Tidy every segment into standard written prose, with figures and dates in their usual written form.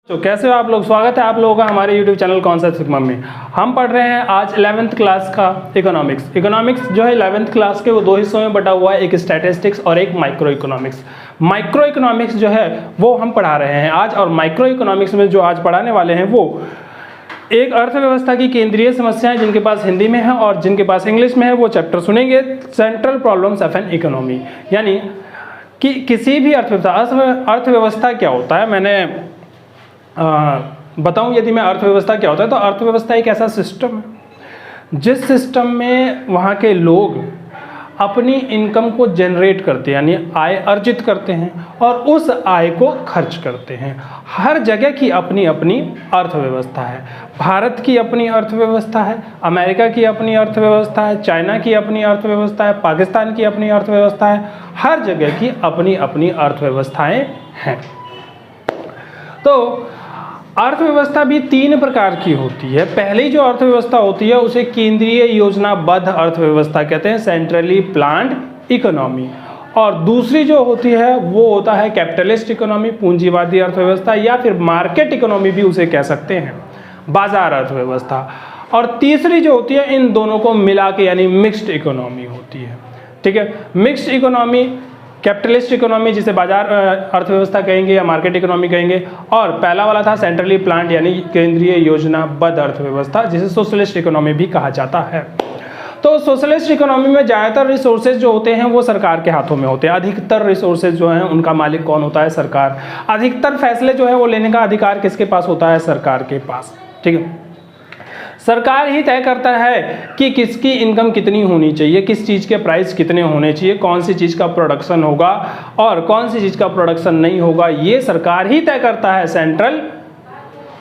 तो कैसे हो आप लोग। स्वागत है आप लोगों का हमारे YouTube चैनल कॉन्सेप्ट सिग्मा में। हम पढ़ रहे हैं आज 11th क्लास का इकोनॉमिक्स। इकोनॉमिक्स जो है 11th क्लास के वो दो हिस्सों में बटा हुआ है, एक स्टैटिस्टिक्स और एक माइक्रो इकोनॉमिक्स। माइक्रो इकोनॉमिक्स जो है वो हम पढ़ा रहे हैं आज, और माइक्रो इकोनॉमिक्स में जो आज पढ़ाने वाले हैं वो एक अर्थव्यवस्था की केंद्रीय समस्याएं, जिनके पास हिंदी में है और जिनके पास इंग्लिश में है वो चैप्टर सुनेंगे। Central problems of an economy, यानी कि किसी भी अर्थव्यवस्था क्या होता है। मैंने बताऊं यदि मैं अर्थव्यवस्था क्या होता है, तो अर्थव्यवस्था एक ऐसा सिस्टम है जिस सिस्टम में वहाँ के लोग अपनी इनकम को जनरेट करते हैं, यानी आय अर्जित करते हैं और उस आय को खर्च करते हैं। हर जगह की अपनी अपनी अर्थव्यवस्था है। भारत की अपनी अर्थव्यवस्था है, अमेरिका की अपनी अर्थव्यवस्था है, चाइना की अपनी अर्थव्यवस्था है, पाकिस्तान की अपनी अर्थव्यवस्था है। हर जगह की अपनी अपनी अर्थव्यवस्थाएं हैं। तो अर्थव्यवस्था भी तीन प्रकार की होती है। पहली जो अर्थव्यवस्था होती है उसे केंद्रीय योजनाबद्ध अर्थव्यवस्था कहते हैं, सेंट्रली प्लान्ड इकोनॉमी। और दूसरी जो होती है वो होता है कैपिटलिस्ट इकोनॉमी, पूंजीवादी अर्थव्यवस्था, या फिर मार्केट इकोनॉमी भी उसे कह सकते हैं, बाजार अर्थव्यवस्था। और तीसरी जो होती है इन दोनों को मिला के यानी मिक्स्ड इकोनॉमी होती है। ठीक है, मिक्स्ड इकोनॉमी, कैपिटलिस्ट इकोनॉमी जिसे बाजार अर्थव्यवस्था कहेंगे या मार्केट इकोनॉमी कहेंगे, और पहला वाला था सेंट्रली प्लान्ड यानी केंद्रीय योजनाबद्ध अर्थव्यवस्था, जिसे सोशलिस्ट इकोनॉमी भी कहा जाता है। तो सोशलिस्ट इकोनॉमी में ज़्यादातर रिसोर्सेज जो होते हैं वो सरकार के हाथों में होते हैं। अधिकतर रिसोर्सेज जो हैं उनका मालिक कौन होता है? सरकार। अधिकतर फैसले जो है वो लेने का अधिकार किसके पास होता है? सरकार के पास। ठीक है, सरकार ही तय करता है कि किसकी इनकम कितनी होनी चाहिए, किस चीज़ के प्राइस कितने होने चाहिए, कौन सी चीज़ का प्रोडक्शन होगा और कौन सी चीज़ का प्रोडक्शन नहीं होगा। ये सरकार ही तय करता है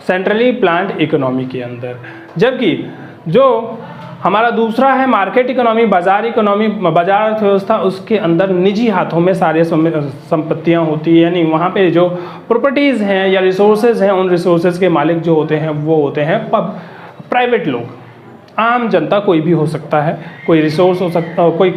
सेंट्रली प्लान्ड इकोनॉमी के अंदर। जबकि जो हमारा दूसरा है मार्केट इकोनॉमी, बाजार इकोनॉमी, बाजार अर्थव्यवस्था, उसके अंदर निजी हाथों में सारे संपत्तियां होती है। यानी वहाँ पे जो प्रॉपर्टीज़ हैं या रिसोर्सेज हैं, उन रिसोर्सेज के मालिक जो होते हैं वो होते हैं प्राइवेट लोग, आम जनता कोई भी हो सकता है, कोई रिसोर्स हो सकता, कोई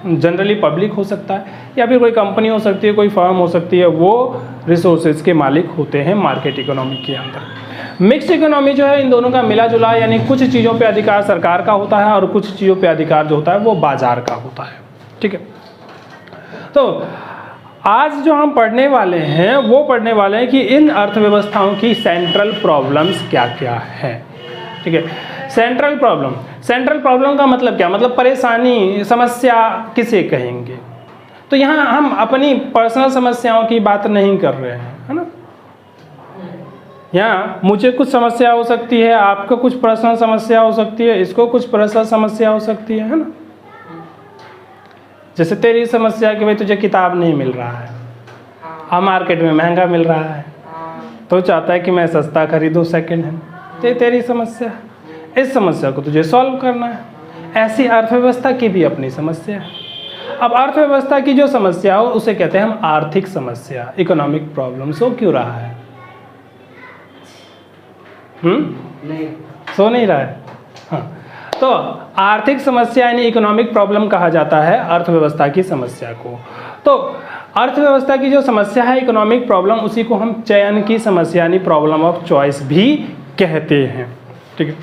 जनरली पब्लिक हो सकता है, या फिर कोई कंपनी हो सकती है, कोई फर्म हो सकती है, वो रिसोर्सेज के मालिक होते हैं मार्केट इकोनॉमी के अंदर। मिक्स्ड इकोनॉमी जो है इन दोनों का मिला जुला, यानी कुछ चीज़ों पे अधिकार सरकार का होता है और कुछ चीज़ों पे अधिकार जो होता है वो बाजार का होता है। ठीक है, तो आज जो हम पढ़ने वाले हैं वो पढ़ने वाले हैं कि इन अर्थव्यवस्थाओं की सेंट्रल प्रॉब्लम्स क्या क्या है। ठीक है, सेंट्रल प्रॉब्लम का मतलब क्या? मतलब परेशानी, समस्या किसे कहेंगे? तो यहाँ हम अपनी पर्सनल समस्याओं की बात नहीं कर रहे हैं, है ना। यहाँ मुझे कुछ समस्या हो सकती है, आपको कुछ पर्सनल समस्या हो सकती है, इसको कुछ पर्सनल समस्या हो सकती है ना। जैसे तेरी समस्या कि भाई तुझे किताब नहीं मिल रहा है, अब मार्केट में महंगा मिल रहा है, तो चाहता है कि मैं सस्ता खरीदूँ सेकेंड हैंड। तेरी समस्या, इस समस्या को तुझे सॉल्व करना है। ऐसी अर्थव्यवस्था की भी अपनी समस्या है। अब अर्थव्यवस्था की जो समस्या हो उसे कहते हैं हम आर्थिक समस्या, इकोनॉमिक प्रॉब्लम। सो क्यों रहा है? नहीं सो नहीं रहा है। हाँ, तो आर्थिक समस्या यानी इकोनॉमिक प्रॉब्लम कहा जाता है अर्थव्यवस्था की समस्या को। तो अर्थव्यवस्था की जो समस्या है इकोनॉमिक प्रॉब्लम, उसी को हम चयन की समस्या यानी प्रॉब्लम ऑफ चॉइस भी कहते हैं। ठीक है,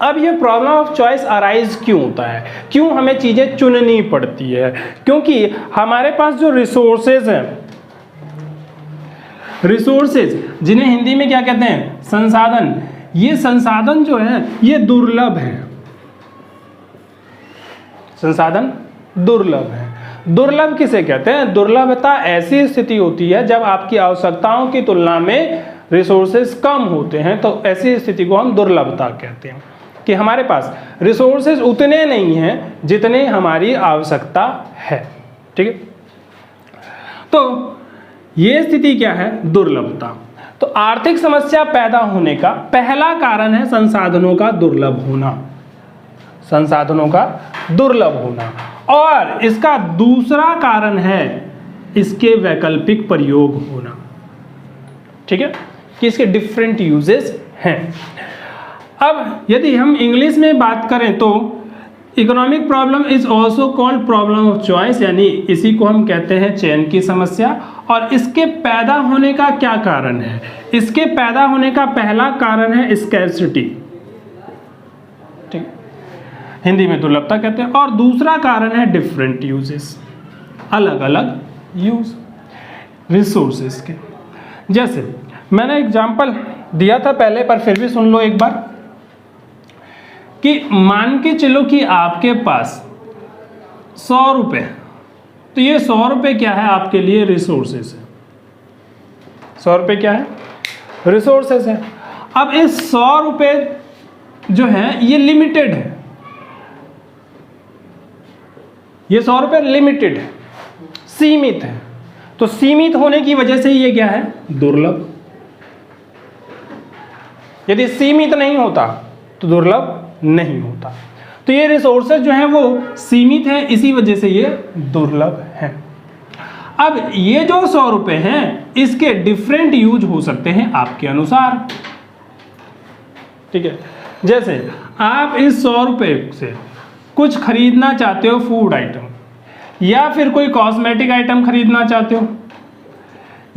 अब ये प्रॉब्लम ऑफ चॉइस अराइज क्यों होता है? क्यों हमें चीज़ें चुननी पड़ती है? क्योंकि हमारे पास जो रिसोर्सेज हैं, रिसोर्सेज जिन्हें हिंदी में क्या कहते हैं? संसाधन। ये संसाधन जो है ये दुर्लभ है। संसाधन दुर्लभ है। दुर्लभ किसे कहते हैं? दुर्लभता ऐसी स्थिति होती है जब आपकी आवश्यकताओं की तुलना में रिसोर्सेज कम होते हैं, तो ऐसी स्थिति को हम दुर्लभता कहते हैं कि हमारे पास रिसोर्सेज उतने नहीं हैं जितने हमारी आवश्यकता है। ठीक है, तो ये स्थिति क्या है? दुर्लभता। तो आर्थिक समस्या पैदा होने का पहला कारण है संसाधनों का दुर्लभ होना, संसाधनों का दुर्लभ होना। और इसका दूसरा कारण है इसके वैकल्पिक प्रयोग होना। ठीक है, कि इसके डिफरेंट यूजेस हैं। अब यदि हम इंग्लिश में बात करें तो economic problem is also called problem of choice, यानी इसी को हम कहते हैं चयन की समस्या। और इसके पैदा होने का क्या कारण है? इसके पैदा होने का पहला कारण है स्कैर्सिटी, ठीक, हिंदी में दुर्लभता कहते हैं, और दूसरा कारण है डिफरेंट यूजेस, अलग अलग यूज रिसोर्सेज के। जैसे मैंने एग्जांपल दिया था पहले, पर फिर भी सुन लो एक बार, कि मान के चलो कि आपके पास 100 रुपये, तो ये 100 रुपये क्या है आपके लिए? रिसोर्सेज है। 100 रुपये क्या है? रिसोर्सेज है। अब इस 100 रुपये जो है ये लिमिटेड है, ये 100 रुपये लिमिटेड है, सीमित है। तो सीमित होने की वजह से ये क्या है? दुर्लभ। यदि सीमित नहीं होता तो दुर्लभ नहीं होता। तो ये रिसोर्सेज जो है वो सीमित है, इसी वजह से ये दुर्लभ है। अब ये जो 100 रुपये हैं इसके डिफरेंट यूज हो सकते हैं आपके अनुसार, ठीक है। जैसे आप इस 100 रुपये से कुछ खरीदना चाहते हो, फूड आइटम, या फिर कोई कॉस्मेटिक आइटम खरीदना चाहते हो,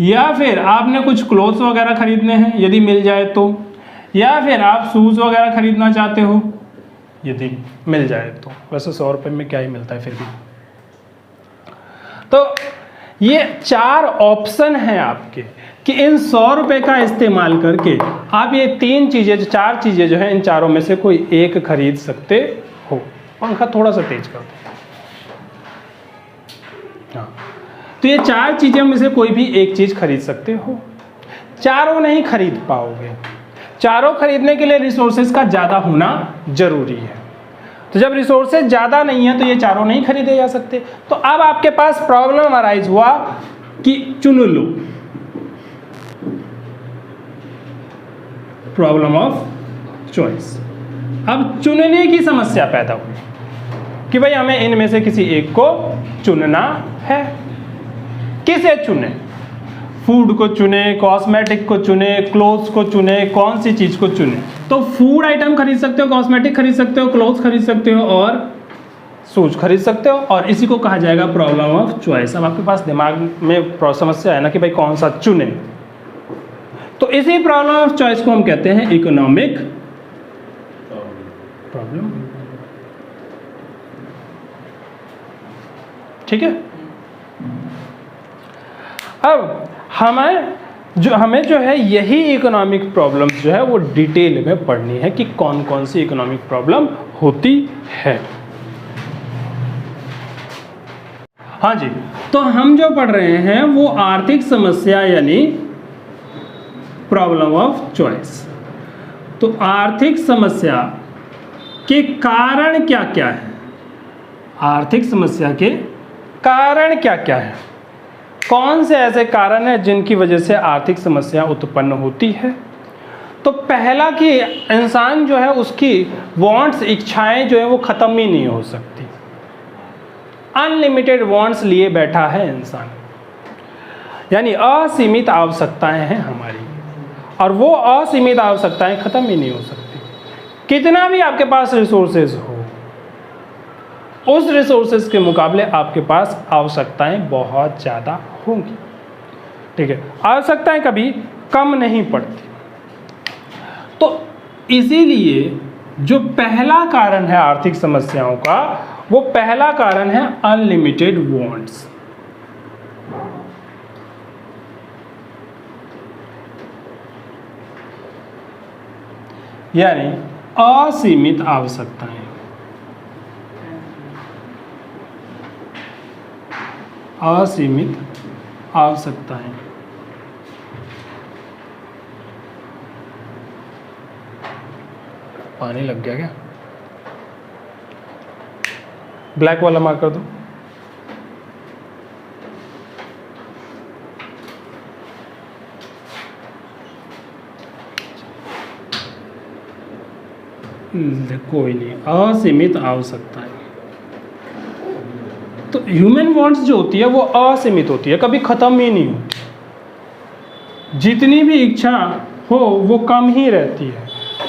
या फिर आपने कुछ क्लोथ्स वगैरह खरीदने हैं यदि मिल जाए तो, या फिर आप शूज़ वगैरह खरीदना चाहते हो यदि मिल जाए तो। वैसे 100 रुपये में क्या ही मिलता है फिर भी। तो ये 4 ऑप्शन हैं आपके कि इन 100 रुपये का इस्तेमाल करके आप ये 3 चीज़ें, 4 चीज़ें जो हैं, इन चारों में से कोई एक खरीद सकते हो। पंखा थोड़ा सा तेज कर दो। हाँ, तो ये 4 चीज़ें में से कोई भी एक चीज़ खरीद सकते हो। चारों नहीं खरीद पाओगे, चारों खरीदने के लिए रिसोर्सेज का ज़्यादा होना जरूरी है। तो जब रिसोर्सेज ज़्यादा नहीं है तो ये चारों नहीं खरीदे जा सकते। तो अब आपके पास प्रॉब्लम अराइज हुआ कि चुन लो, प्रॉब्लम ऑफ चॉइस। अब चुनने की समस्या पैदा हुई कि भाई हमें इनमें से किसी एक को चुनना है। किसे चुने? फूड को चुने, कॉस्मेटिक को चुने, क्लोथ्स को चुने, कौन सी चीज को चुने? तो फूड आइटम खरीद सकते हो, कॉस्मेटिक खरीद सकते हो, क्लोथ्स खरीद सकते हो और शूज खरीद सकते हो, और इसी को कहा जाएगा प्रॉब्लम ऑफ चॉइस। अब आपके पास दिमाग में समस्या है ना कि भाई कौन सा चुने, तो इसी प्रॉब्लम ऑफ चॉइस को हम कहते हैं इकोनॉमिक प्रॉब्लम, ठीक है। अब हमें जो है यही इकोनॉमिक प्रॉब्लम जो है वो डिटेल में पढ़नी है कि कौन कौन सी इकोनॉमिक प्रॉब्लम होती है। हाँ जी, तो हम जो पढ़ रहे हैं वो आर्थिक समस्या यानी प्रॉब्लम ऑफ चॉइस। तो आर्थिक समस्या के कारण क्या क्या है? आर्थिक समस्या के कारण क्या क्या है? कौन से ऐसे कारण हैं जिनकी वजह से आर्थिक समस्या उत्पन्न होती है? तो पहला कि इंसान जो है उसकी वांट्स, इच्छाएं जो है वो ख़त्म ही नहीं हो सकती। अनलिमिटेड वांट्स लिए बैठा है इंसान, यानी असीमित आवश्यकताएं हैं हमारी, और वो असीमित आवश्यकताएं ख़त्म ही नहीं हो सकती। कितना भी आपके पास रिसोर्सेज हो, उस रिसोर्सेज के मुकाबले आपके पास आवश्यकताएं बहुत ज़्यादा होंगी, ठीक है। आवश्यकताएं कभी कम नहीं पड़ती। तो इसीलिए जो पहला कारण है आर्थिक समस्याओं का, वो पहला कारण है अनलिमिटेड वांट्स, यानी असीमित आवश्यकताएं। असीमित आवश्यकताएं। पानी लग गया क्या? ब्लैक वाला मार्क कर दो। कोई नहीं, असीमित आवश्यकताएं। तो ह्यूमन वांट्स जो होती है वो असीमित होती है, कभी ख़त्म ही नहीं होती। जितनी भी इच्छा हो वो कम ही रहती है,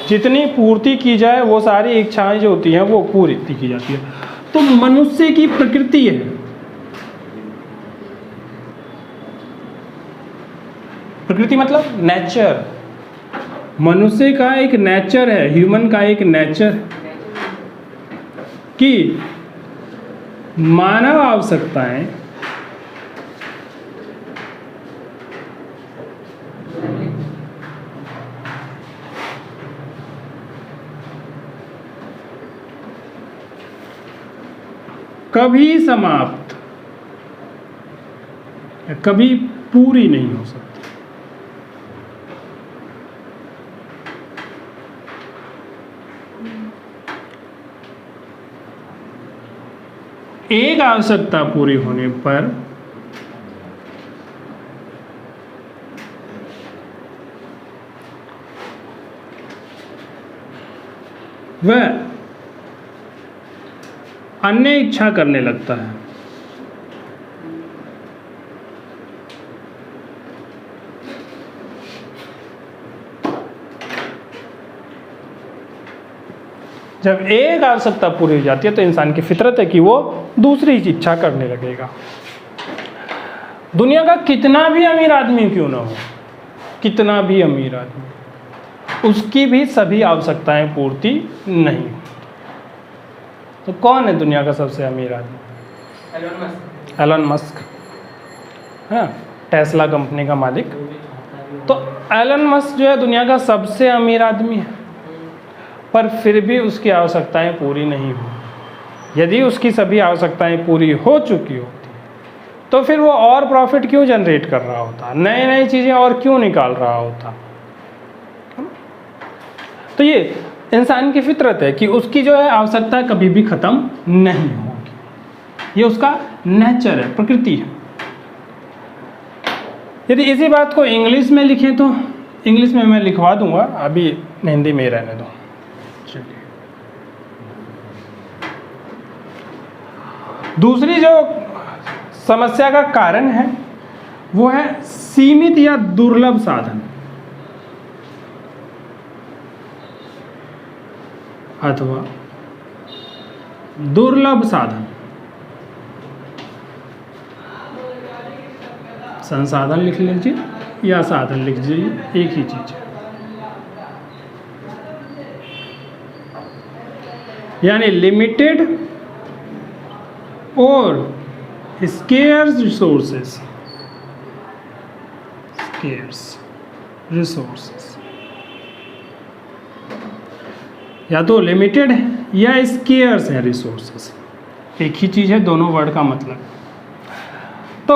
जितनी पूर्ति की जाए वो सारी इच्छाएं जो होती हैं वो पूरी की जाती है। तो मनुष्य की प्रकृति है प्रकृति मतलब नेचर, मनुष्य का एक नेचर है, ह्यूमन का एक नेचर कि मानव आवश्यकताएं कभी समाप्त या कभी पूरी नहीं हो सकती। एक आवश्यकता पूरी होने पर वह अन्य इच्छा करने लगता है। जब एक आवश्यकता पूरी हो जाती है तो इंसान की फितरत है कि वो दूसरी इच्छा करने लगेगा। दुनिया का कितना भी अमीर आदमी क्यों ना हो, कितना भी अमीर आदमी, उसकी भी सभी आवश्यकताएं पूर्ति नहीं। तो कौन है दुनिया का सबसे अमीर आदमी? एलन मस्क, हाँ, टेस्ला कंपनी का मालिक। तो एलन मस्क जो है दुनिया का सबसे अमीर आदमी है, पर फिर भी उसकी आवश्यकताएं पूरी नहीं हुई। यदि उसकी सभी आवश्यकताएं पूरी हो चुकी होती तो फिर वो और प्रॉफिट क्यों जनरेट कर रहा होता, नए नए चीज़ें और क्यों निकाल रहा होता? तो ये इंसान की फितरत है कि उसकी जो है आवश्यकता कभी भी ख़त्म नहीं होगी, ये उसका नेचर है, प्रकृति है। यदि इसी बात को इंग्लिश में लिखें तो इंग्लिश में मैं लिखवा दूंगा, अभी हिंदी में रहने दो। दूसरी जो समस्या का कारण है वो है सीमित या दुर्लभ साधन अथवा दुर्लभ साधन। संसाधन लिख लीजिए या साधन लिख लीजिए, एक ही चीज है। यानी लिमिटेड और स्केर्स रिसोर्सेस, या तो लिमिटेड है या स्केर्स है रिसोर्सेस, एक ही चीज है, दोनों वर्ड का मतलब। तो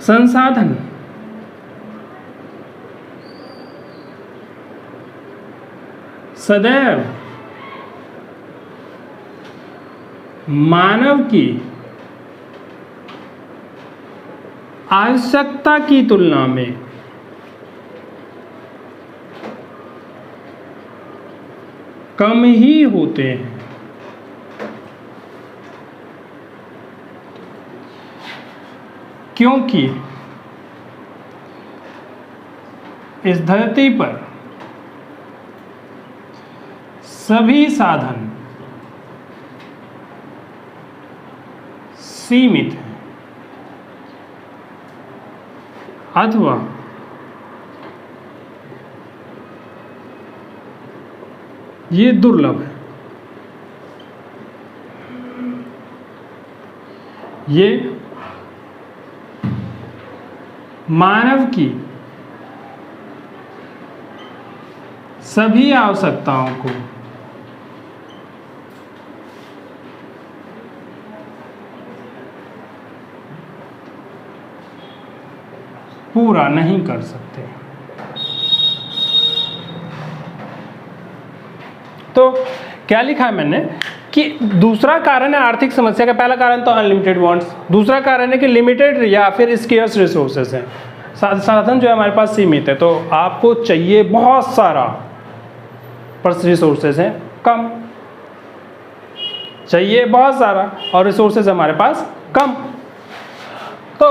संसाधन सदैव मानव की आवश्यकता की तुलना में कम ही होते हैं। क्योंकि इस धरती पर सभी साधन सीमित है अथवा ये दुर्लभ है। ये मानव की सभी आवश्यकताओं को पूरा नहीं कर सकते। तो क्या लिखा है मैंने कि दूसरा कारण है आर्थिक समस्या का। पहला कारण तो अनलिमिटेड वांट्स, दूसरा कारण है कि लिमिटेड या फिर स्केर्स रिसोर्सेज हैं। साधन जो है हमारे पास सीमित है, तो आपको चाहिए बहुत सारा पर रिसोर्सेज हैं कम, चाहिए बहुत सारा और रिसोर्सेज हमारे पास कम। तो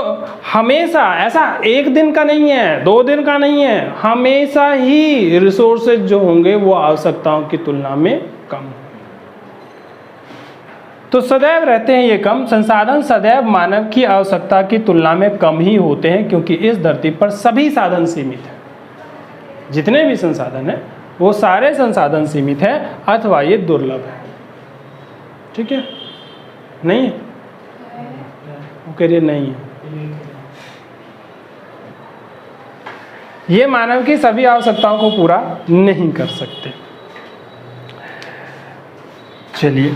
हमेशा ऐसा एक दिन का नहीं है, 2 दिन का नहीं है, हमेशा ही रिसोर्सेज जो होंगे वो आवश्यकताओं की तुलना में कम। तो सदैव रहते हैं ये कम। संसाधन सदैव मानव की आवश्यकता की तुलना में कम ही होते हैं, क्योंकि इस धरती पर सभी साधन सीमित हैं। जितने भी संसाधन हैं वो सारे संसाधन सीमित हैं अथवा ये दुर्लभ है। ठीक है, नहीं है, वो कह रही नहीं है। ये मानव की सभी आवश्यकताओं को पूरा नहीं कर सकते। चलिए,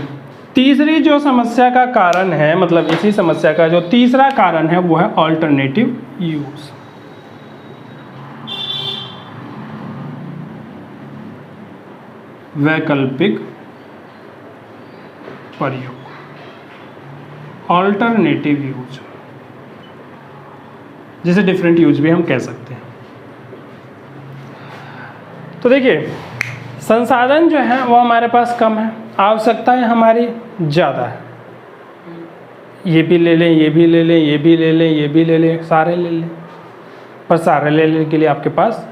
तीसरी जो समस्या का कारण है, मतलब इसी समस्या का जो तीसरा कारण है वो है ऑल्टरनेटिव यूज। वैकल्पिक प्रयोग, ऑल्टरनेटिव यूज, जिसे डिफरेंट यूज भी हम कह सकते हैं। तो देखिए, संसाधन जो है वो हमारे पास कम है, आवश्यकताएं हमारी ज़्यादा है। ये भी ले लें, ये भी ले लें, ये भी ले लें, ये भी ले लें, सारे ले लें, पर सारे लेने के लिए आपके पास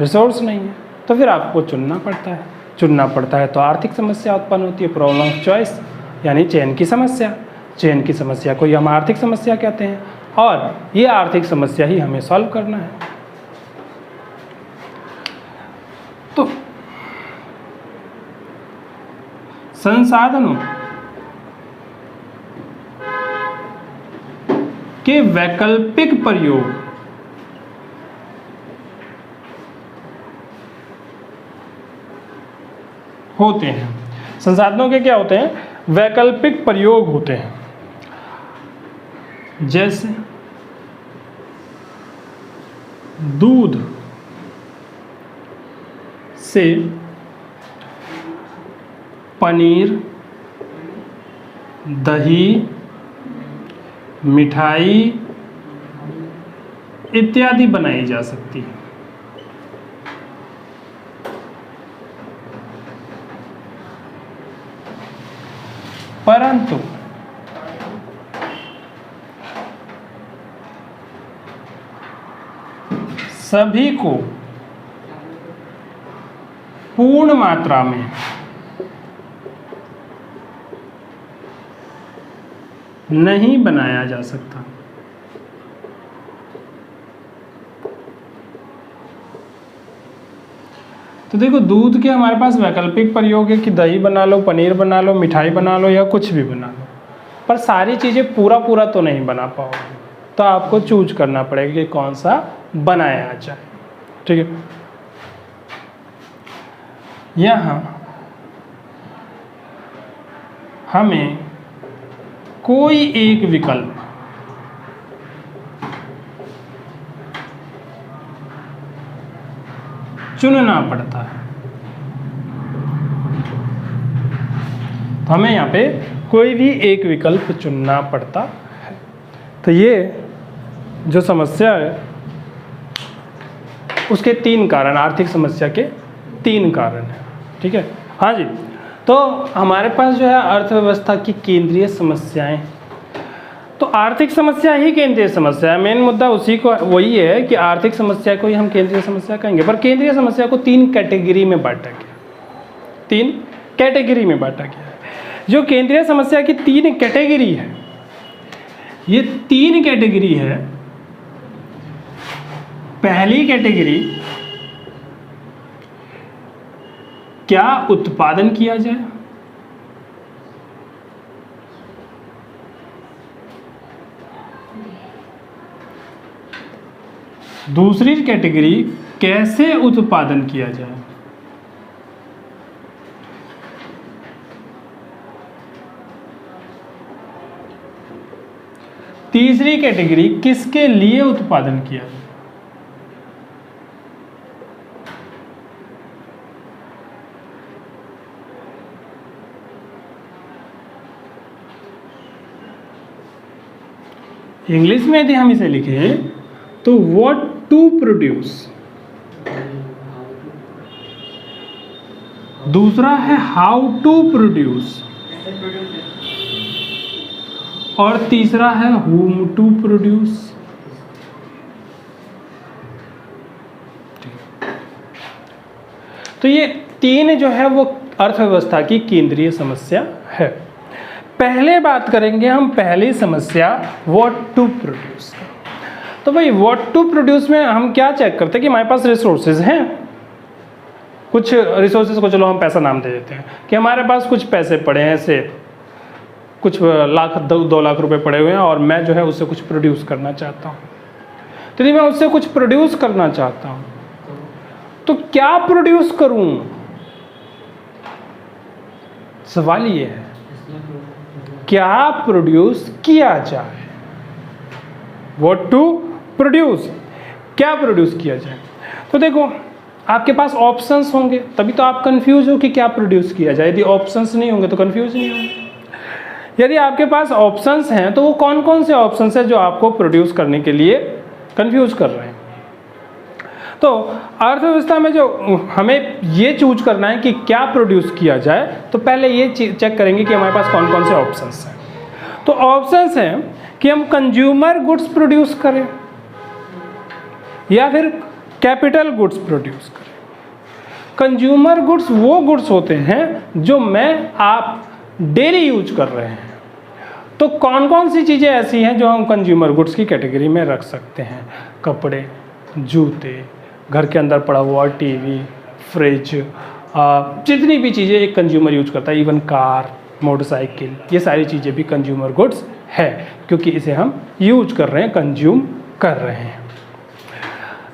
रिसोर्स नहीं है, तो फिर आपको चुनना पड़ता है। तो आर्थिक समस्या उत्पन्न होती है, प्रॉब्लम ऑफ चॉइस, यानी चयन की समस्या। चयन की समस्या को ही हम आर्थिक समस्या कहते हैं, और ये आर्थिक समस्या ही हमें सॉल्व करना है। तो संसाधनों के वैकल्पिक प्रयोग होते हैं। संसाधनों के क्या होते हैं? वैकल्पिक प्रयोग होते हैं। जैसे दूध से पनीर, दही, मिठाई इत्यादि बनाई जा सकती है। परंतु सभी को पूर्ण मात्रा में नहीं बनाया जा सकता। तो देखो, दूध के हमारे पास वैकल्पिक प्रयोग है कि दही बना लो, पनीर बना लो, मिठाई बना लो, या कुछ भी बना लो, पर सारी चीज़ें पूरा तो नहीं बना पाओगे। तो आपको चूज करना पड़ेगा कि कौन सा बनाया जाए। ठीक है, यहाँ हमें कोई एक विकल्प चुनना पड़ता है। तो हमें यहाँ पे कोई भी एक विकल्प चुनना पड़ता है। तो ये जो समस्या है उसके 3 कारण, आर्थिक समस्या के 3 कारण है। ठीक है, हाँ जी। तो हमारे पास जो है अर्थव्यवस्था की केंद्रीय समस्याएं, तो आर्थिक समस्या ही केंद्रीय समस्या है। मेन मुद्दा उसी को वही है कि आर्थिक समस्या को ही हम केंद्रीय समस्या कहेंगे। पर केंद्रीय समस्या को 3 कैटेगरी में बांटा गया, 3 कैटेगरी में बांटा गया है। जो केंद्रीय समस्या की 3 कैटेगरी है, ये 3 कैटेगरी है। पहली कैटेगरी, क्या उत्पादन किया जाए। दूसरी कैटेगरी, कैसे उत्पादन किया जाए। तीसरी कैटेगरी, किसके लिए उत्पादन किया जाए। इंग्लिश में यदि हम इसे लिखें तो व्हाट टू प्रोड्यूस, दूसरा है हाउ टू प्रोड्यूस, और तीसरा है whom टू प्रोड्यूस। तो ये 3 जो है वो अर्थव्यवस्था की केंद्रीय समस्या है। पहले बात करेंगे हम पहली समस्या व्हाट टू प्रोड्यूस। तो भाई व्हाट टू प्रोड्यूस में हम क्या चेक करते हैं कि हमारे पास रिसोर्सेज हैं, कुछ रिसोर्सेज को चलो हम पैसा नाम दे देते हैं कि हमारे पास कुछ पैसे पड़े हैं, ऐसे कुछ लाख 2 लाख रुपए पड़े हुए हैं और मैं जो है उससे कुछ प्रोड्यूस करना चाहता हूँ। तो यदि मैं उससे कुछ प्रोड्यूस करना चाहता हूँ तो क्या प्रोड्यूस करूँ? सवाल ये है क्या प्रोड्यूस किया जाए। व्हाट टू प्रोड्यूस, क्या प्रोड्यूस किया जाए। तो देखो आपके पास ऑप्शंस होंगे तभी तो आप कंफ्यूज हो कि क्या प्रोड्यूस किया जाए। यदि ऑप्शंस नहीं होंगे तो कंफ्यूज नहीं होंगे। यदि आपके पास ऑप्शंस हैं तो वो कौन कौन से ऑप्शंस हैं जो आपको प्रोड्यूस करने के लिए कंफ्यूज कर रहे हैं। तो अर्थव्यवस्था में जो हमें ये चूज करना है कि क्या प्रोड्यूस किया जाए तो पहले ये चेक करेंगे कि हमारे पास कौन कौन से ऑप्शंस हैं। तो ऑप्शंस हैं कि हम कंज्यूमर गुड्स प्रोड्यूस करें या फिर कैपिटल गुड्स प्रोड्यूस करें। कंज्यूमर गुड्स वो गुड्स होते हैं जो आप डेली यूज कर रहे हैं। तो कौन कौन सी चीज़ें ऐसी हैं जो हम कंज्यूमर गुड्स की कैटेगरी में रख सकते हैं? कपड़े, जूते, घर के अंदर पड़ा हुआ टीवी, फ्रिज, जितनी भी चीज़ें एक कंज्यूमर यूज करता है, इवन कार, मोटरसाइकिल, ये सारी चीज़ें भी कंज्यूमर गुड्स है क्योंकि इसे हम यूज कर रहे हैं, कंज्यूम कर रहे हैं।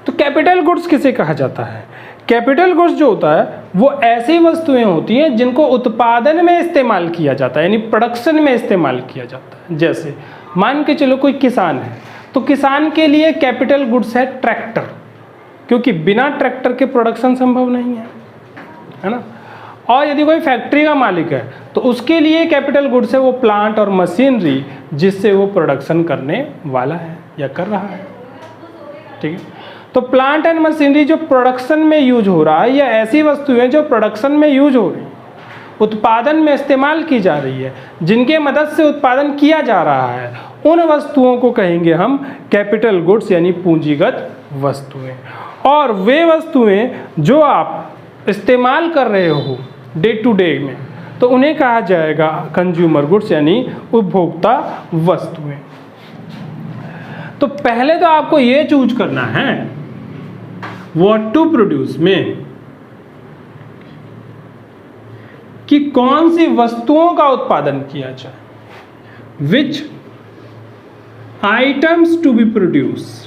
तो कैपिटल गुड्स किसे कहा जाता है? कैपिटल गुड्स जो होता है वो ऐसी वस्तुएं होती हैं जिनको उत्पादन में इस्तेमाल किया जाता है, यानी प्रोडक्शन में इस्तेमाल किया जाता है। जैसे मान के चलो कोई किसान है तो किसान के लिए कैपिटल गुड्स है ट्रैक्टर, क्योंकि बिना ट्रैक्टर के प्रोडक्शन संभव नहीं है ना। और यदि कोई फैक्ट्री का मालिक है तो उसके लिए कैपिटल गुड्स है वो प्लांट और मशीनरी जिससे वो प्रोडक्शन करने वाला है या कर रहा है। ठीक है, तो प्लांट एंड मशीनरी जो प्रोडक्शन में यूज हो रहा है या ऐसी वस्तुएं जो प्रोडक्शन में यूज हो रही, उत्पादन में इस्तेमाल की जा रही है, जिनके मदद से उत्पादन किया जा रहा है, उन वस्तुओं को कहेंगे हम कैपिटल गुड्स यानी पूंजीगत वस्तुएं। और वे वस्तुएं जो आप इस्तेमाल कर रहे हो डे टू डे में तो उन्हें कहा जाएगा कंज्यूमर गुड्स यानी उपभोक्ता वस्तुएं। तो पहले तो आपको ये चूज करना है व्हाट टू प्रोड्यूस में कि कौन सी वस्तुओं का उत्पादन किया जाए, विच आइटम्स टू बी प्रोड्यूस।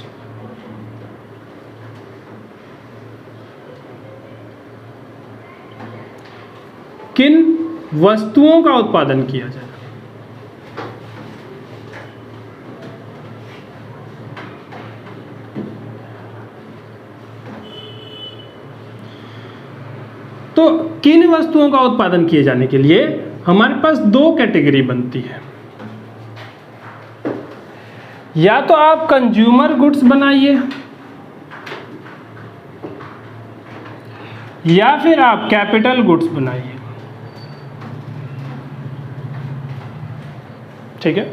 किन वस्तुओं का उत्पादन किया जाए। तो किन वस्तुओं का उत्पादन किए जाने के लिए हमारे पास 2 कैटेगरी बनती है। या तो आप कंज्यूमर गुड्स बनाइए या फिर आप कैपिटल गुड्स बनाइए। ठीक है,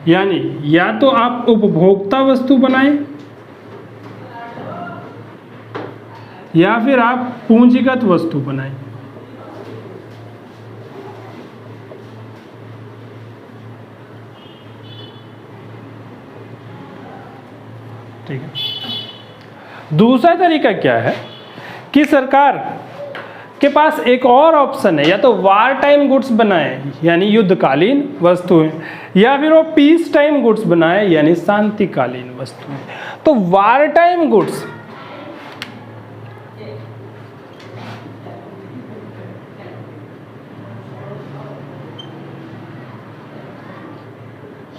यानी या तो आप उपभोक्ता वस्तु बनाएं या फिर आप पूंजीगत वस्तु बनाएं। ठीक है, दूसरा तरीका क्या है कि सरकार के पास एक और ऑप्शन है, या तो वार टाइम गुड्स बनाए यानी युद्धकालीन वस्तुएं, या फिर वो पीस टाइम गुड्स बनाए यानी शांतिकालीन वस्तुएं। तो वार टाइम गुड्स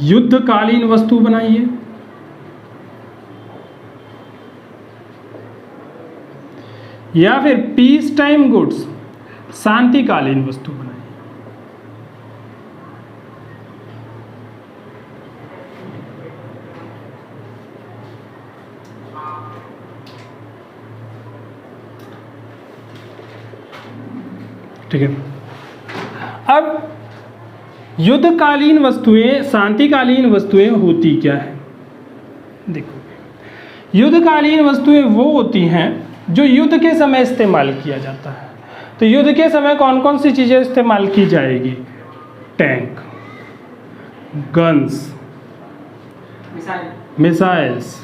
युद्धकालीन वस्तु बनाइए, या फिर पीस टाइम गुड्स शांतिकालीन वस्तु बनाइए। ठीक है, अब युद्धकालीन वस्तुएं शांतिकालीन वस्तुएं होती क्या है? देखो, युद्धकालीन वस्तुएं वो होती हैं जो युद्ध के समय इस्तेमाल किया जाता है। तो युद्ध के समय कौन कौन सी चीज़ें इस्तेमाल की जाएगी? Tank, guns, missiles,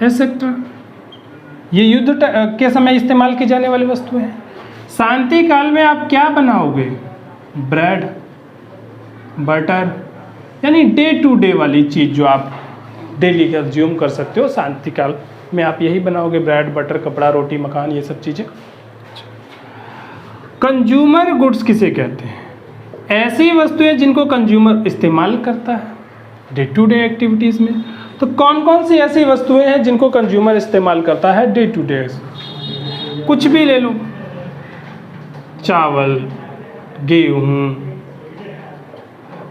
etcetera. ये युद्ध के समय इस्तेमाल की जाने वाली वस्तुएं हैं। शांति काल में आप क्या बनाओगे? ब्रेड, बटर, यानी डे टू डे वाली चीज़ जो आप डेली कंज्यूम कर सकते हो, शांति काल में आप यही बनाओगे, ब्रेड, बटर, कपड़ा, रोटी, मकान, ये सब चीज़ें। कंज्यूमर गुड्स किसे कहते हैं? ऐसी वस्तुएं जिनको कंज्यूमर इस्तेमाल करता है डे टू डे एक्टिविटीज़ में। तो कौन कौन सी ऐसी वस्तुएं हैं जिनको कंज्यूमर इस्तेमाल करता है डे टू डे? कुछ भी ले लो, चावल, गेहूँ,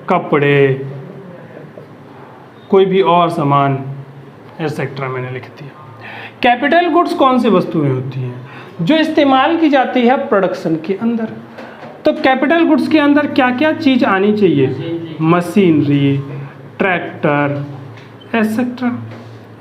कपड़े, कोई भी और सामान, एटसेट्रा मैंने लिख दिया। कैपिटल गुड्स कौन सी वस्तुएं होती हैं जो इस्तेमाल की जाती है प्रोडक्शन के अंदर? तो कैपिटल गुड्स के अंदर क्या क्या चीज़ आनी चाहिए? Machinery, tractor, etcetera.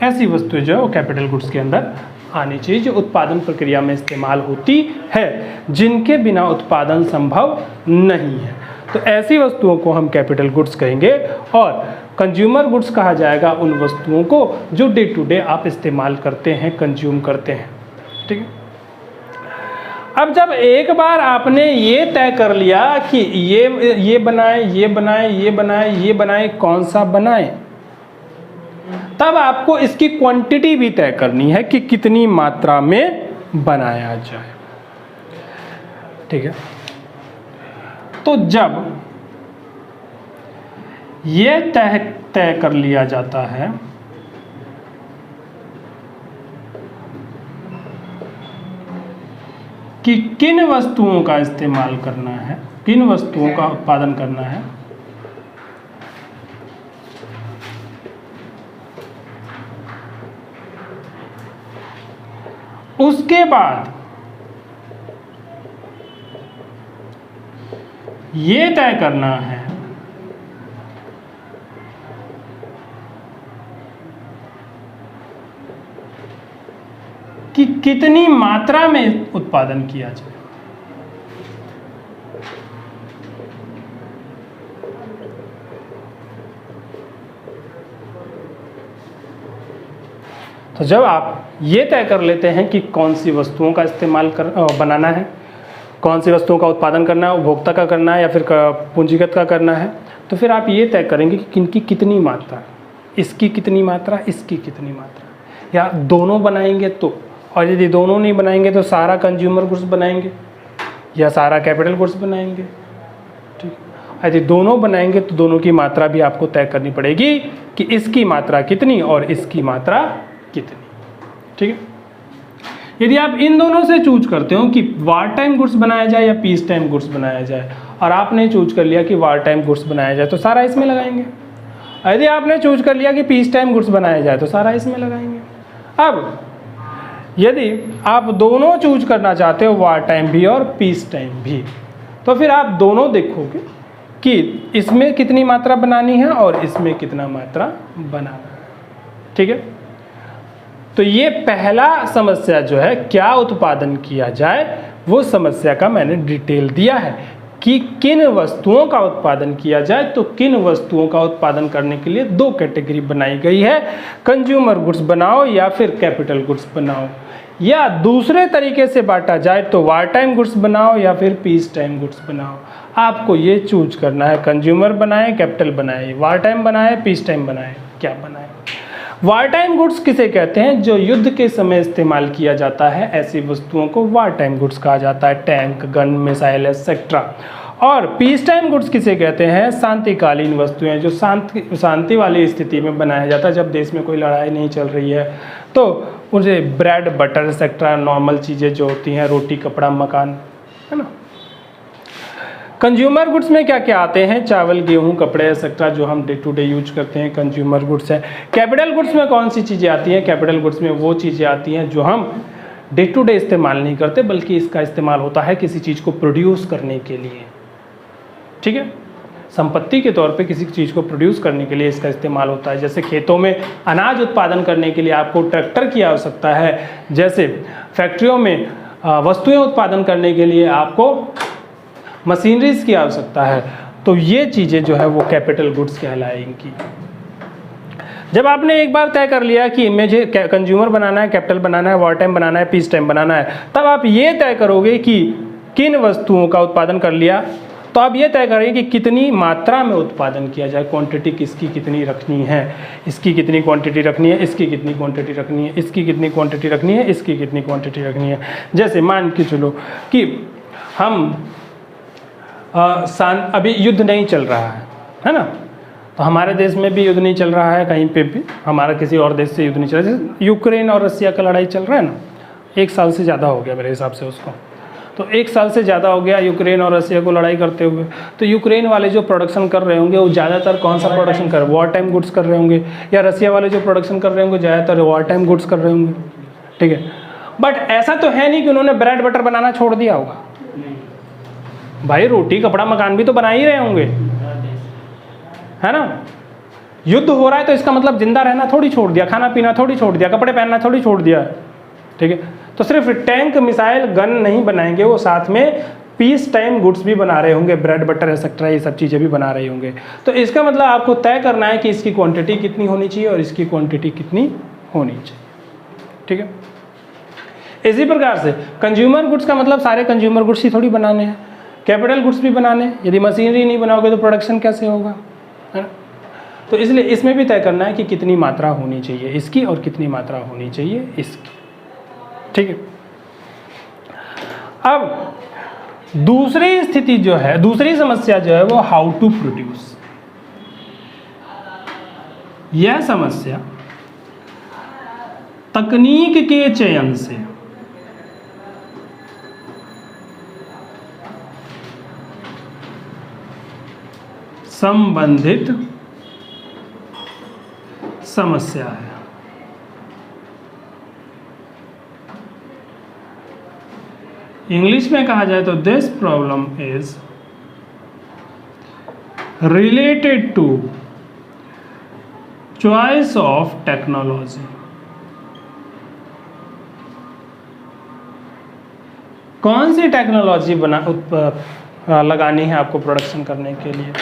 ऐसी वस्तुएं जो है वो कैपिटल गुड्स के अंदर आनी चाहिए जो उत्पादन प्रक्रिया में इस्तेमाल होती है, जिनके बिना उत्पादन संभव नहीं है। तो ऐसी वस्तुओं को हम कैपिटल गुड्स कहेंगे, और कंज्यूमर गुड्स कहा जाएगा उन वस्तुओं को जो डे टू डे आप इस्तेमाल करते हैं, कंज्यूम करते हैं। ठीक है। अब जब एक बार आपने ये तय कर लिया कि ये बनाए, ये बनाए, ये बनाए, ये बनाए, कौन सा बनाए, तब आपको इसकी क्वांटिटी भी तय करनी है कि कितनी मात्रा में बनाया जाए। ठीक है। तो जब ये तय कर लिया जाता है कि किन वस्तुओं का इस्तेमाल करना है, किन वस्तुओं का उत्पादन करना है, उसके बाद ये तय करना है कि कितनी मात्रा में उत्पादन किया जाए। तो जब आप ये तय कर लेते हैं कि कौन सी वस्तुओं का इस्तेमाल बनाना है, कौन सी वस्तुओं का उत्पादन करना है, उपभोक्ता का करना है या फिर पूंजीगत का करना है, तो फिर आप ये तय करेंगे कि किनकी कितनी मात्रा, इसकी कितनी मात्रा, इसकी कितनी मात्रा, या दोनों बनाएंगे तो, और यदि दोनों नहीं बनाएंगे तो सारा कंज्यूमर गुड्स बनाएंगे या सारा कैपिटल गुड्स बनाएंगे। ठीक। यदि दोनों बनाएंगे तो दोनों की मात्रा भी आपको तय करनी पड़ेगी कि इसकी मात्रा कितनी और इसकी मात्रा कितनी। ठीक है। यदि आप इन दोनों से चूज करते हो कि वार टाइम गुड्स बनाया जाए या पीस टाइम गुड्स बनाया जाए, और आपने चूज कर लिया कि वार टाइम गुड्स बनाया जाए, तो सारा इसमें लगाएंगे। यदि आपने चूज कर लिया कि पीस टाइम गुड्स बनाया जाए, तो सारा इसमें लगाएंगे। अब यदि आप दोनों चूज करना चाहते हो, वार टाइम भी और पीस टाइम भी, तो फिर आप दोनों देखोगे कि इसमें कितनी मात्रा बनानी है और इसमें कितना मात्रा बनाना है। ठीक है। तो ये पहला समस्या जो है, क्या उत्पादन किया जाए, वो समस्या का मैंने डिटेल दिया है कि किन वस्तुओं का उत्पादन किया जाए। तो किन वस्तुओं का उत्पादन करने के लिए दो कैटेगरी बनाई गई है, कंज्यूमर गुड्स बनाओ या फिर कैपिटल गुड्स बनाओ, या दूसरे तरीके से बांटा जाए तो वार टाइम गुड्स बनाओ या फिर पीस टाइम गुड्स बनाओ। आपको ये चूज करना है, कंज्यूमर बनाए, कैपिटल बनाए, वार टाइम बनाए, पीस टाइम बनाए, क्या बनाए। वार टाइम गुड्स किसे कहते हैं? जो युद्ध के समय इस्तेमाल किया जाता है, ऐसी वस्तुओं को वार टाइम गुड्स कहा जाता है, टैंक, गन, मिसाइल, एक्सेट्रा। और पीस टाइम गुड्स किसे कहते हैं? शांतिकालीन वस्तुएं, जो शांति वाली स्थिति में बनाया जाता है, जब देश में कोई लड़ाई नहीं चल रही है, तो उसे ब्रेड, बटर, एक्सेट्रा, नॉर्मल चीज़ें जो होती हैं, रोटी, कपड़ा, मकान, है ना। कंज्यूमर गुड्स में क्या क्या आते हैं? चावल, गेहूं, कपड़े, एक्सेट्रा, जो हम डे टू डे यूज करते हैं, कंज्यूमर गुड्स है। कैपिटल गुड्स में कौन सी चीज़ें आती हैं? कैपिटल गुड्स में वो चीज़ें आती हैं जो हम डे टू डे इस्तेमाल नहीं करते, बल्कि इसका इस्तेमाल होता है किसी चीज़ को प्रोड्यूस करने के लिए। ठीक है। संपत्ति के तौर पे किसी चीज़ को प्रोड्यूस करने के लिए इसका इस्तेमाल होता है। जैसे खेतों में अनाज उत्पादन करने के लिए आपको ट्रैक्टर की आवश्यकता है, जैसे फैक्ट्रियों में वस्तुएं उत्पादन करने के लिए आपको मशीनरीज की आवश्यकता है। तो ये चीज़ें जो है वो कैपिटल गुड्स कहलाएंगी। जब आपने एक बार तय कर लिया कि मुझे कंज्यूमर बनाना है, कैपिटल बनाना है, वॉर टाइम बनाना है, पीस टाइम बनाना है, तब आप ये तय करोगे कि किन वस्तुओं का उत्पादन कर लिया, तो आप ये तय करेंगे कि कितनी मात्रा में उत्पादन किया जाए, क्वांटिटी किसकी कितनी रखनी है, इसकी कितनी क्वांटिटी रखनी है, इसकी कितनी क्वांटिटी रखनी है, इसकी कितनी क्वांटिटी रखनी है, इसकी कितनी क्वांटिटी रखनी है। जैसे मान के चलो कि हम अभी युद्ध नहीं चल रहा है ना, तो हमारे देश में भी युद्ध नहीं चल रहा है, कहीं पे भी हमारा किसी और देश से युद्ध नहीं चल रहा है। जैसे यूक्रेन और रसिया का लड़ाई चल रहा है ना, 1 साल से ज़्यादा हो गया मेरे हिसाब से उसको, तो 1 साल से ज़्यादा हो गया यूक्रेन और रसिया को लड़ाई करते हुए। तो यूक्रेन वाले जो प्रोडक्शन कर रहे होंगे वो ज़्यादातर कौन सा प्रोडक्शन कर, वॉर टाइम गुड्स कर रहे होंगे, या रसिया वाले जो प्रोडक्शन कर रहे होंगे ज़्यादातर वॉर टाइम गुड्स कर रहे होंगे, ठीक है। बट ऐसा तो है नहीं कि उन्होंने ब्रेड बटर बनाना छोड़ दिया होगा, भाई रोटी कपड़ा मकान भी तो बना ही रहे होंगे, है ना। युद्ध हो रहा है तो इसका मतलब जिंदा रहना थोड़ी छोड़ दिया, खाना पीना थोड़ी छोड़ दिया, कपड़े पहनना थोड़ी छोड़ दिया, ठीक है। तो सिर्फ टैंक मिसाइल गन नहीं बनाएंगे, वो साथ में पीस टाइम गुड्स भी बना रहे होंगे, ब्रेड बटर एक्सेट्रा ये सब चीज़ें भी बना रहे होंगे। तो इसका मतलब आपको तय करना है कि इसकी क्वांटिटी कितनी होनी चाहिए और इसकी क्वांटिटी कितनी होनी चाहिए, ठीक है। इसी प्रकार से कंज्यूमर गुड्स का मतलब सारे कंज्यूमर गुड्स ही थोड़ी बनाने हैं, कैपिटल गुड्स भी बनाने हैं। यदि मशीनरी नहीं बनाओगे तो प्रोडक्शन कैसे होगा, है ना। तो इसलिए इसमें भी तय करना है कि कितनी मात्रा होनी चाहिए इसकी और कितनी मात्रा होनी चाहिए इसकी, ठीक है। अब दूसरी स्थिति जो है, दूसरी समस्या जो है वो हाउ टू प्रोड्यूस। यह समस्या तकनीक के चयन से संबंधित समस्या है। इंग्लिश में कहा जाए तो this problem is related to choice of technology. कौन सी टेक्नोलॉजी लगानी है आपको प्रोडक्शन करने के लिए।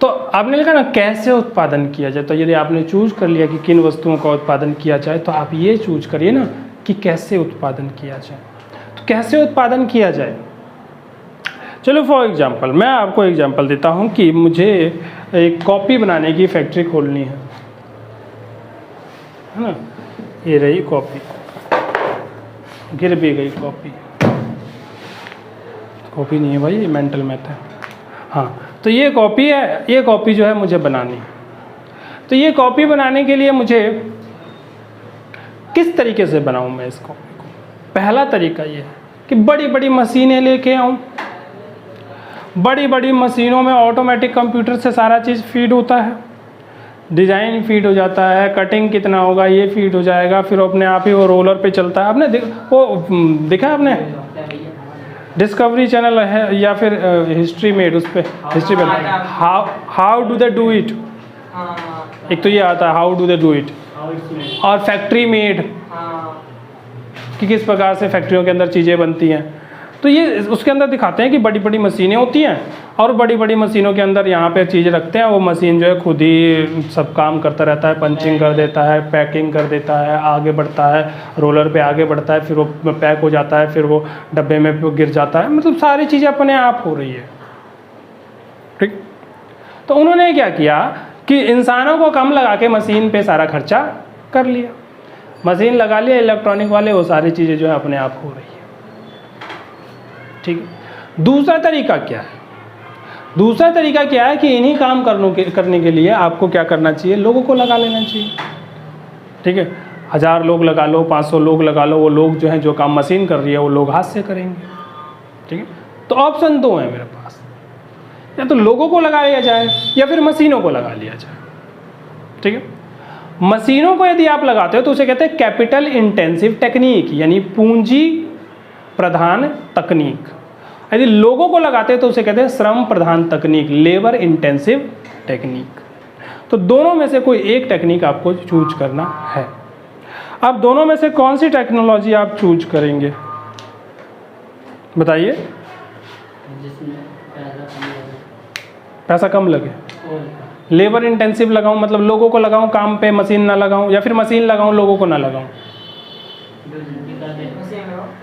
तो आपने लिखा ना कैसे उत्पादन किया जाए, तो यदि आपने चूज कर लिया कि किन वस्तुओं का उत्पादन किया जाए, तो आप ये चूज करिए ना कि कैसे उत्पादन किया जाए। तो कैसे उत्पादन किया जाए, चलो फॉर एग्जांपल मैं आपको एग्जांपल देता हूँ कि मुझे एक कॉपी बनाने की फैक्ट्री खोलनी है ना। ये रही कॉपी, गिर भी गई कॉपी, कॉपी नहीं है भाई, ये मेंटल मैथ है। हाँ, तो ये कॉपी है, ये कॉपी जो है मुझे बनानी है। तो ये कॉपी बनाने के लिए मुझे किस तरीके से बनाऊं मैं इस कॉपी को। पहला तरीका ये है कि बड़ी बड़ी मशीनें लेके आऊं। बड़ी बड़ी मशीनों में ऑटोमेटिक कंप्यूटर से सारा चीज़ फीड होता है, डिज़ाइन फीड हो जाता है, कटिंग कितना होगा ये फीड हो जाएगा, फिर अपने आप ही वो रोलर पे चलता है। आपने देखा आपने डिस्कवरी चैनल है या फिर हिस्ट्री मेड, उस पर हिस्ट्री में how do they do it, एक तो ये आता है how do they do it, और फैक्ट्री मेड कि किस प्रकार से फैक्ट्रियों के अंदर चीज़ें बनती हैं। तो ये उसके अंदर दिखाते हैं कि बड़ी बड़ी मशीनें होती हैं और बड़ी बड़ी मशीनों के अंदर यहाँ पे चीज़ें रखते हैं। वो मशीन जो है खुद ही सब काम करता रहता है, पंचिंग कर देता है, पैकिंग कर देता है, आगे बढ़ता है, रोलर पे आगे बढ़ता है, फिर वो पैक हो जाता है, फिर वो डब्बे में गिर जाता है। मतलब सारी चीज़ें अपने आप हो रही है, ठीक। तो उन्होंने क्या किया कि इंसानों को कम लगा के मशीन पे सारा खर्चा कर लिया, मशीन लगा लिया इलेक्ट्रॉनिक वाले, वो सारी चीज़ें जो है अपने आप हो रही है, ठीक है। दूसरा तरीका क्या है, दूसरा तरीका क्या है कि इन्हीं काम करने के लिए आपको क्या करना चाहिए, लोगों को लगा लेना चाहिए, ठीक है। 1000 लोग लगा लो, 500 लोग लगा लो, वो लोग जो है जो काम मशीन कर रही है वो लोग हाथ से करेंगे, ठीक है। तो ऑप्शन 2 है मेरे पास, या तो लोगों को लगा लिया जाए या फिर मशीनों को लगा लिया जाए, ठीक है। मशीनों को यदि आप लगाते हो तो उसे कहते हैं कैपिटल इंटेंसिव टेक्निक, यानी पूंजी प्रधान तकनीक। यदि लोगों को लगाते हैं तो उसे कहते हैं श्रम प्रधान तकनीक, लेबर इंटेंसिव टेक्निक। तो दोनों में से कोई एक टेक्निक आपको चूज करना है। अब दोनों में से कौन सी टेक्नोलॉजी आप चूज करेंगे बताइए। पैसा कम लगे। लेबर इंटेंसिव लगाऊं मतलब लोगों को लगाऊं काम पे, मशीन ना लगाऊं, या फिर मशीन लगाऊं लोगों को ना लगाऊं?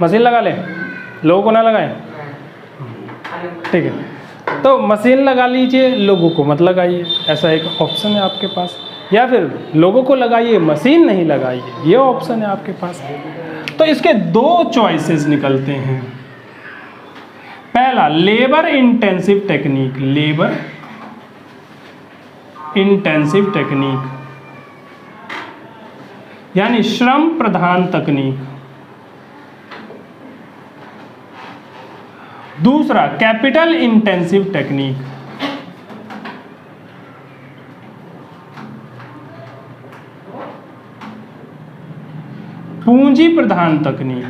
मशीन लगा लें, लोगों को ना लगाएं। ठीक है, तो मशीन लगा लीजिए, लोगों को मत लगाइए, ऐसा एक ऑप्शन है आपके पास। या फिर लोगों को लगाइए, मशीन नहीं लगाइए, ये ऑप्शन है आपके पास। तो इसके दो चॉइसेस निकलते हैं। पहला labour intensive technique, labour intensive technique यानी श्रम प्रधान तकनीक। दूसरा कैपिटल इंटेंसिव टेक्निक, पूंजी प्रधान तकनीक।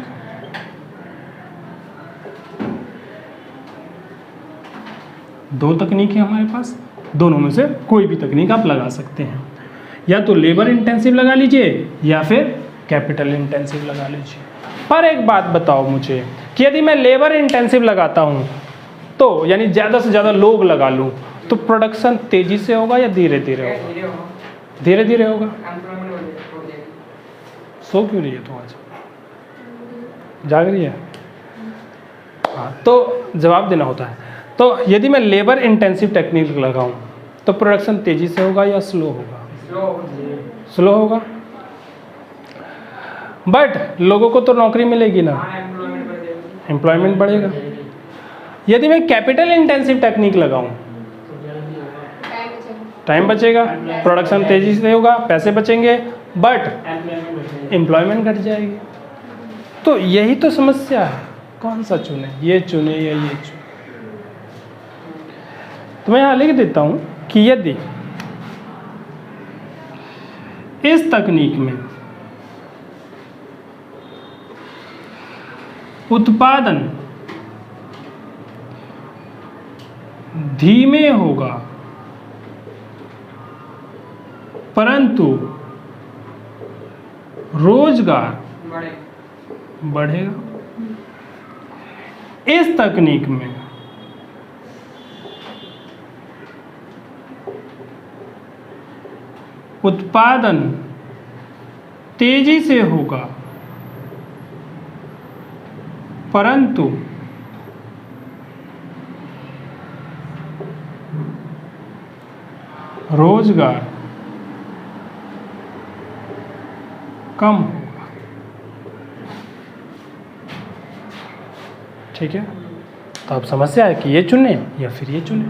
दो तकनीक है हमारे पास, दोनों में से कोई भी तकनीक आप लगा सकते हैं। या तो लेबर इंटेंसिव लगा लीजिए या फिर कैपिटल इंटेंसिव लगा लीजिए। पर एक बात बताओ मुझे कि यदि मैं लेबर इंटेंसिव लगाता हूँ तो यानी ज़्यादा से ज़्यादा लोग लगा लूँ तो प्रोडक्शन तेज़ी से होगा या धीरे धीरे होगा? धीरे धीरे होगा। सो क्यों रही है तो आज जाग रही है? हाँ, तो जवाब देना होता है। तो यदि मैं लेबर इंटेंसिव टेक्निक लगाऊं तो प्रोडक्शन तेजी से होगा या स्लो होगा? स्लो होगा। बट लोगों को तो नौकरी मिलेगी ना, एम्प्लॉयमेंट बढ़ेगा। यदि मैं कैपिटल इंटेंसिव टेक्निक लगाऊं, टाइम बचेगा, प्रोडक्शन तेजी से होगा, पैसे बचेंगे, बट एम्प्लॉयमेंट घट जाएगी। तो यही तो समस्या है, कौन सा चुने, ये चुने या ये चुने। तो मैं यहाँ लिख देता हूँ कि यदि इस तकनीक में उत्पादन धीमे होगा परंतु रोजगार बढ़ेगा, इस तकनीक में उत्पादन तेजी से होगा परंतु रोजगार कम होगा। ठीक है, तो अब समस्या है कि ये चुने या फिर ये चुने।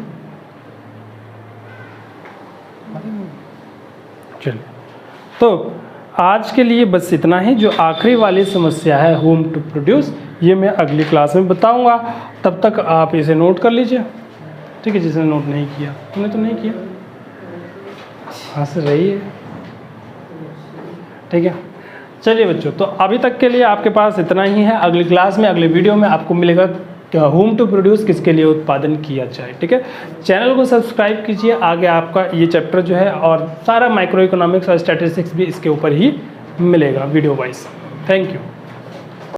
चलिए, तो आज के लिए बस इतना ही। जो आखिरी वाली समस्या है होम टू प्रोड्यूस, ये मैं अगली क्लास में बताऊंगा। तब तक आप इसे नोट कर लीजिए। ठीक है, जिसने नोट नहीं किया, तुमने तो नहीं किया, हंस रही है। ठीक है, चलिए बच्चों, तो अभी तक के लिए आपके पास इतना ही है। अगली क्लास में, अगले वीडियो में आपको मिलेगा होम टू प्रोड्यूस किसके लिए उत्पादन किया जाए। ठीक है, चैनल को सब्सक्राइब कीजिए। आगे आपका ये चैप्टर जो है और सारा माइक्रो इकोनॉमिक्स और स्टैटिस्टिक्स भी इसके ऊपर ही मिलेगा वीडियो वाइज। Thank you.